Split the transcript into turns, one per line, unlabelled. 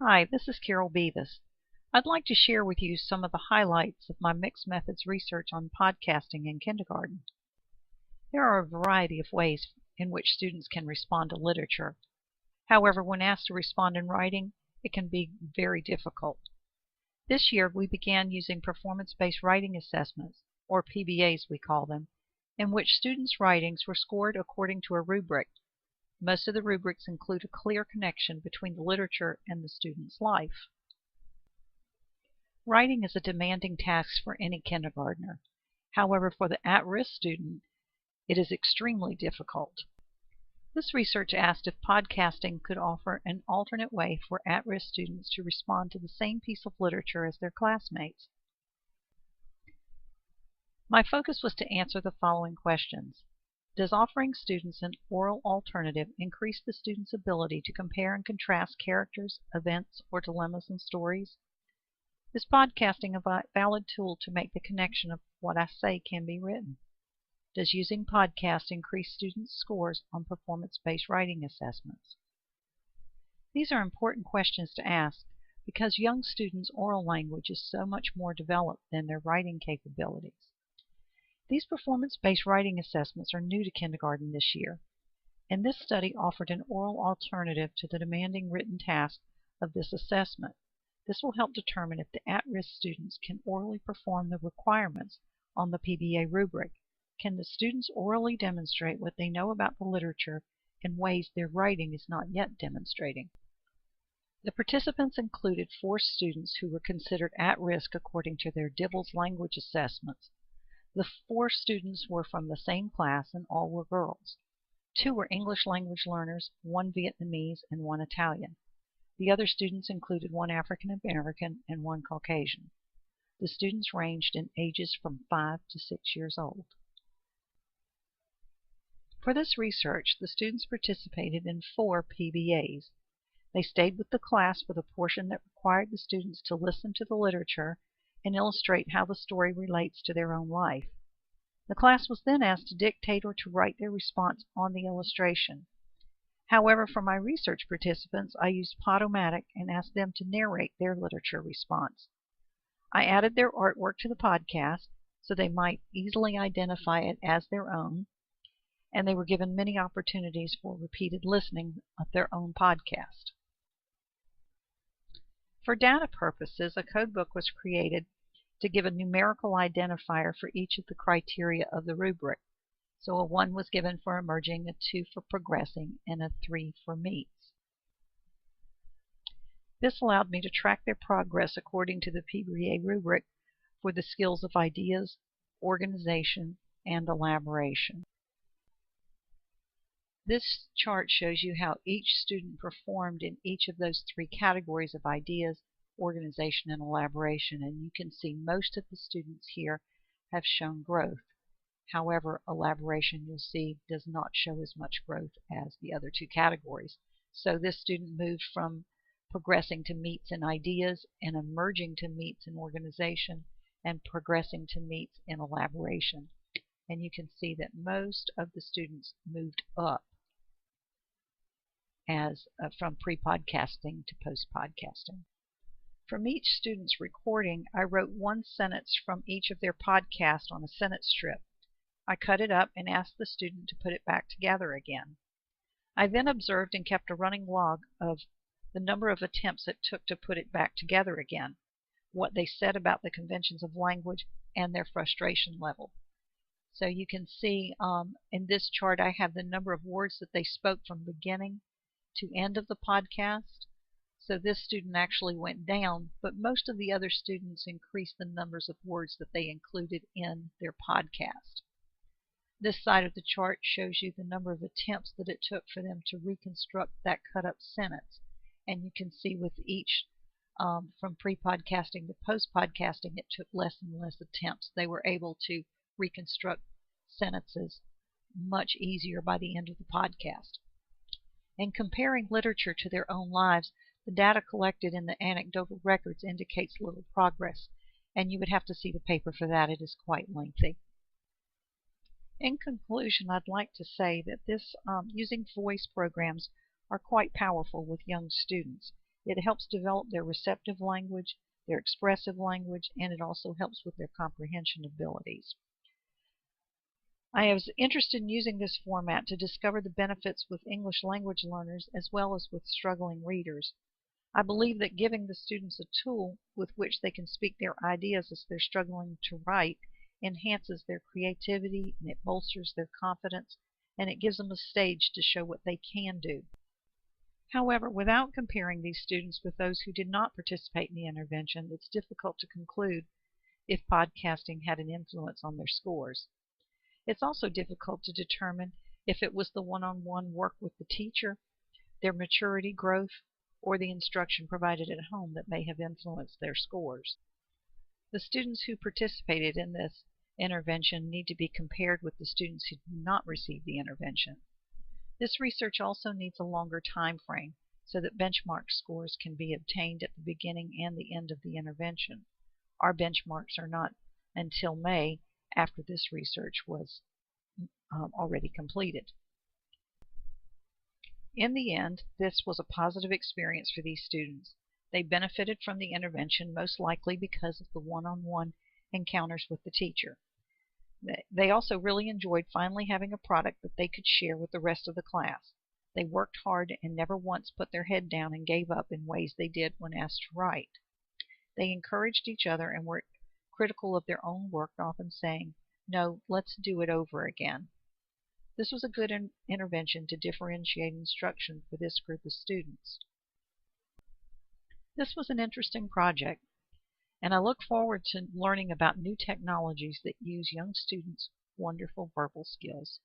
Hi, this is Carol Bevis. I'd like to share with you some of the highlights of my mixed methods research on podcasting in kindergarten. There are a variety of ways in which students can respond to literature. However, when asked to respond in writing, it can be very difficult. This year, we began using performance-based writing assessments, or PBAs we call them, in which students' writings were scored according to a rubric. Most of the rubrics include a clear connection between the literature and the student's life. Writing is a demanding task for any kindergartner. However, for the at-risk student, it is extremely difficult. This research asked if podcasting could offer an alternate way for at-risk students to respond to the same piece of literature as their classmates. My focus was to answer the following questions. Does offering students an oral alternative increase the student's ability to compare and contrast characters, events, or dilemmas in stories? Is podcasting a valid tool to make the connection of what I say can be written? Does using podcasts increase students' scores on performance-based writing assessments? These are important questions to ask because young students' oral language is so much more developed than their writing capabilities. These performance-based writing assessments are new to kindergarten this year, and this study offered an oral alternative to the demanding written task of this assessment. This will help determine if the at-risk students can orally perform the requirements on the PBA rubric. Can the students orally demonstrate what they know about the literature in ways their writing is not yet demonstrating? The participants included 4 students who were considered at risk according to their DIBELS language assessments. The 4 students were from the same class and all were girls. 2 were English language learners, 1 Vietnamese, and 1 Italian. The other students included 1 African American and 1 Caucasian. The students ranged in ages from 5 to 6 years old. For this research, the students participated in 4 PBAs. They stayed with the class for the portion that required the students to listen to the literature and illustrate how the story relates to their own life. The class was then asked to dictate or to write their response on the illustration. However, for my research participants, I used Podomatic and asked them to narrate their literature response. I added their artwork to the podcast so they might easily identify it as their own, and they were given many opportunities for repeated listening of their own podcast. For data purposes, a codebook was created to give a numerical identifier for each of the criteria of the rubric. So a 1 was given for emerging, a 2 for progressing, and a 3 for meets. This allowed me to track their progress according to the PBA rubric for the skills of ideas, organization, and elaboration. This chart shows you how each student performed in each of those 3 categories of ideas, organization, and elaboration, and you can see most of the students here have shown growth. However, elaboration, you'll see, does not show as much growth as the other 2 categories. So this student moved from progressing to meets in ideas and emerging to meets in organization and progressing to meets in elaboration. And you can see that most of the students moved up as from pre-podcasting to post-podcasting. From each student's recording, I wrote 1 sentence from each of their podcasts on a sentence strip. I cut it up and asked the student to put it back together again. I then observed and kept a running log of the number of attempts it took to put it back together again, what they said about the conventions of language, and their frustration level. So you can see in this chart I have the number of words that they spoke from beginning to end of the podcast. So this student actually went down, but most of the other students increased the numbers of words that they included in their podcast. This side of the chart shows you the number of attempts that it took for them to reconstruct that cut-up sentence. And you can see with each, from pre-podcasting to post-podcasting, it took less and less attempts. They were able to reconstruct sentences much easier by the end of the podcast. In comparing literature to their own lives, the data collected in the anecdotal records indicates little progress, and you would have to see the paper for that. It is quite lengthy. In conclusion, I'd like to say that using voice programs are quite powerful with young students. It helps develop their receptive language, their expressive language, and it also helps with their comprehension abilities. I was interested in using this format to discover the benefits with English language learners as well as with struggling readers. I believe that giving the students a tool with which they can speak their ideas as they're struggling to write enhances their creativity, and it bolsters their confidence, and it gives them a stage to show what they can do. However, without comparing these students with those who did not participate in the intervention, it's difficult to conclude if podcasting had an influence on their scores. It's also difficult to determine if it was the one-on-one work with the teacher, their maturity growth, or the instruction provided at home that may have influenced their scores. The students who participated in this intervention need to be compared with the students who did not receive the intervention. This research also needs a longer time frame so that benchmark scores can be obtained at the beginning and the end of the intervention. Our benchmarks are not until May, after this research was already completed. In the end, this was a positive experience for these students. They benefited from the intervention most likely because of the one-on-one encounters with the teacher. They also really enjoyed finally having a product that they could share with the rest of the class. They worked hard and never once put their head down and gave up in ways they did when asked to write. They encouraged each other and were critical of their own work, often saying, "No, let's do it over again." This was a good intervention to differentiate instruction for this group of students. This was an interesting project, and I look forward to learning about new technologies that use young students' wonderful verbal skills.